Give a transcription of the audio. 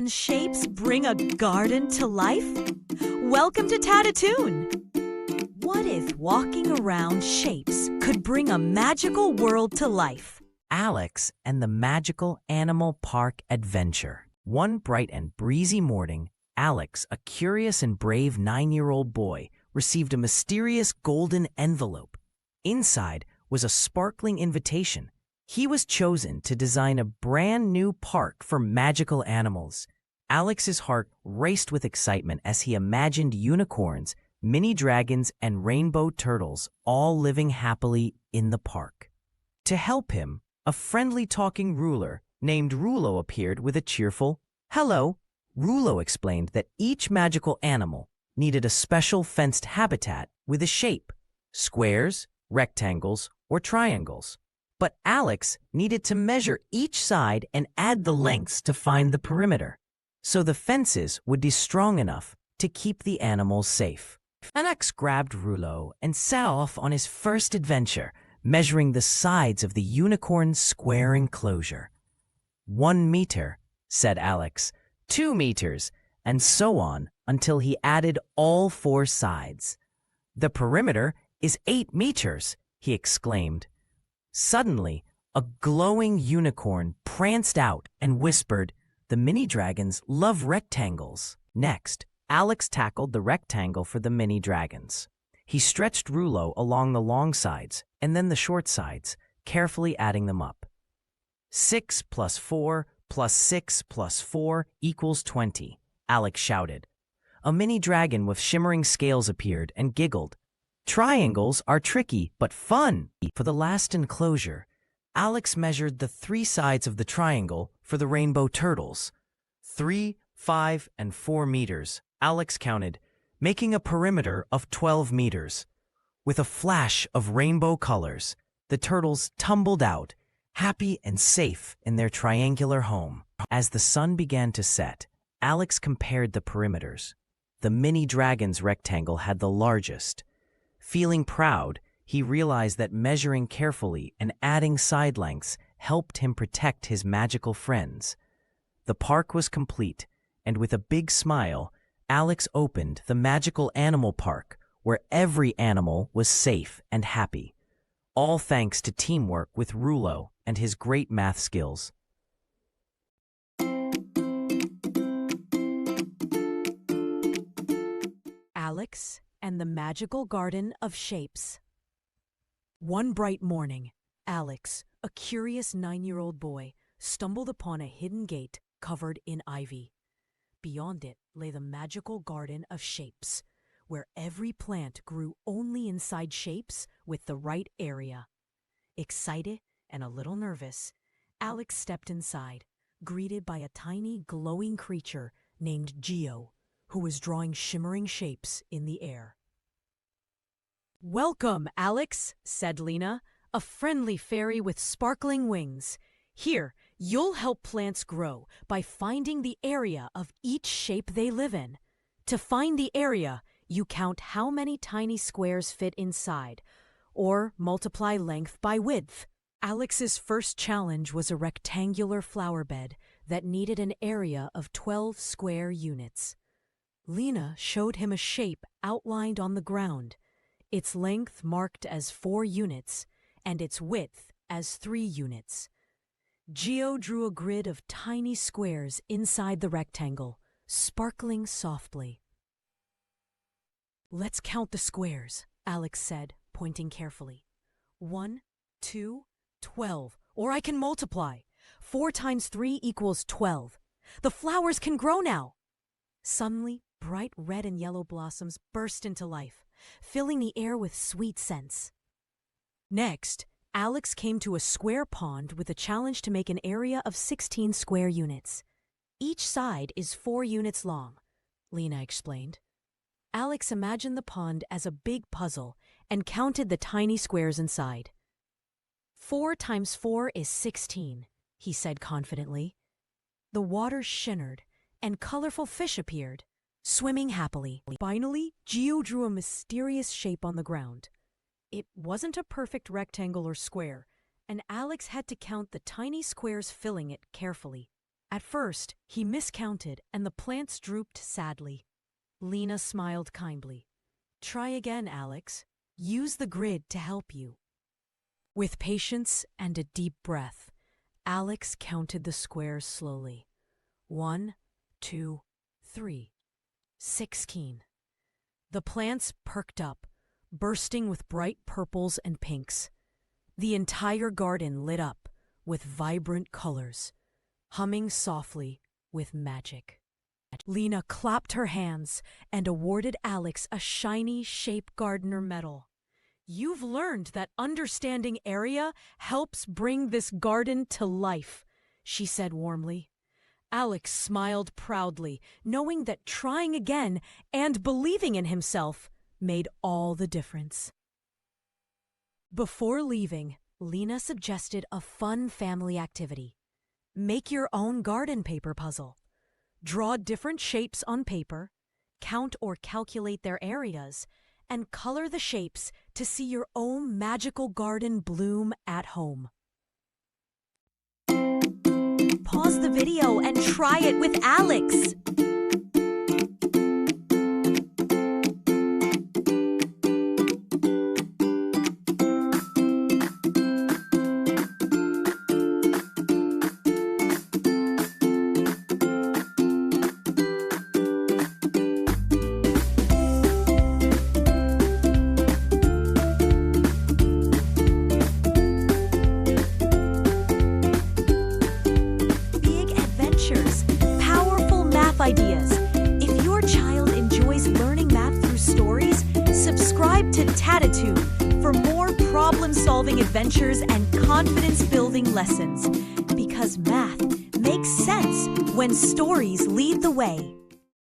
Can shapes bring a garden to life? Welcome to Tadatoon! What if walking around shapes could bring a magical world to life? Alex and the Magical Animal Park Adventure. One bright and breezy morning, Alex, a curious and brave 9-year-old boy, received a mysterious golden envelope. Inside was a sparkling invitation. He was chosen to design a brand new park for magical animals. Alex's heart raced with excitement as he imagined unicorns, mini dragons, and rainbow turtles all living happily in the park. To help him, a friendly talking ruler named Rulo appeared with a cheerful, "Hello." Rulo explained that each magical animal needed a special fenced habitat with a shape: squares, rectangles, or triangles. But Alex needed to measure each side and add the lengths to find the perimeter, so the fences would be strong enough to keep the animals safe. Alex grabbed Rulo and set off on his first adventure, measuring the sides of the unicorn's square enclosure. 1 meter, said Alex, 2 meters, and so on until he added all 4 sides. The perimeter is 8 meters, he exclaimed. Suddenly, a glowing unicorn pranced out and whispered, "The mini dragons love rectangles." Next, Alex tackled the rectangle for the mini dragons. He stretched Rulo along the long sides and then the short sides, carefully adding them up. 6 plus 4 plus 6 plus 4 equals 20, Alex shouted. A mini dragon with shimmering scales appeared and giggled. Triangles are tricky but fun. For the last enclosure, Alex measured the 3 sides of the triangle for the rainbow turtles. 3, 5, and 4 meters, Alex counted, making a perimeter of 12 meters. With a flash of rainbow colors, the turtles tumbled out, happy and safe in their triangular home. As the sun began to set, Alex compared the perimeters. The mini dragon's rectangle had the largest. Feeling proud, he realized that measuring carefully and adding side lengths helped him protect his magical friends. The park was complete, and with a big smile, Alex opened the Magical Animal Park, where every animal was safe and happy. All thanks to teamwork with Rulo and his great math skills. Alex and the Magical Garden of Shapes. One bright morning, Alex, a curious 9-year-old boy, stumbled upon a hidden gate covered in ivy. Beyond it lay the Magical Garden of Shapes, where every plant grew only inside shapes with the right area. Excited and a little nervous, Alex stepped inside, greeted by a tiny glowing creature named Geo, who was drawing shimmering shapes in the air. "Welcome, Alex," said Lena, a friendly fairy with sparkling wings. "Here, you'll help plants grow by finding the area of each shape they live in. To find the area, you count how many tiny squares fit inside, or multiply length by width." Alex's first challenge was a rectangular flower bed that needed an area of 12 square units. Lena showed him a shape outlined on the ground, its length marked as 4 units and its width as 3 units. Geo drew a grid of tiny squares inside the rectangle, sparkling softly. "Let's count the squares," Alex said, pointing carefully. 1, 2, 12, or I can multiply. 4 times 3 equals 12. The flowers can grow now. Suddenly, bright red and yellow blossoms burst into life, filling the air with sweet scents. Next, Alex came to a square pond with a challenge to make an area of 16 square units. "Each side is 4 units long," Lena explained. Alex imagined the pond as a big puzzle and counted the tiny squares inside. 4 times 4 is 16, he said confidently. The water shimmered and colorful fish appeared, swimming happily. Finally, Geo drew a mysterious shape on the ground. It wasn't a perfect rectangle or square, and Alex had to count the tiny squares filling it carefully. At first, he miscounted and the plants drooped sadly. Lena smiled kindly. "Try again, Alex. Use the grid to help you." With patience and a deep breath, Alex counted the squares slowly. 1, 2, 3, 16. The plants perked up, bursting with bright purples and pinks. The entire garden lit up with vibrant colors, humming softly with magic. Lena clapped her hands and awarded Alex a shiny Shape Gardener medal. "You've learned that understanding area helps bring this garden to life," she said warmly. Alex smiled proudly, knowing that trying again and believing in himself made all the difference. Before leaving, Lena suggested a fun family activity. Make your own garden paper puzzle. Draw different shapes on paper, count or calculate their areas, and color the shapes to see your own magical garden bloom at home. Pause the video and try it with Alex. Powerful math ideas. If your child enjoys learning math through stories, subscribe to Tadatoon for more problem-solving adventures and confidence-building lessons. Because math makes sense when stories lead the way.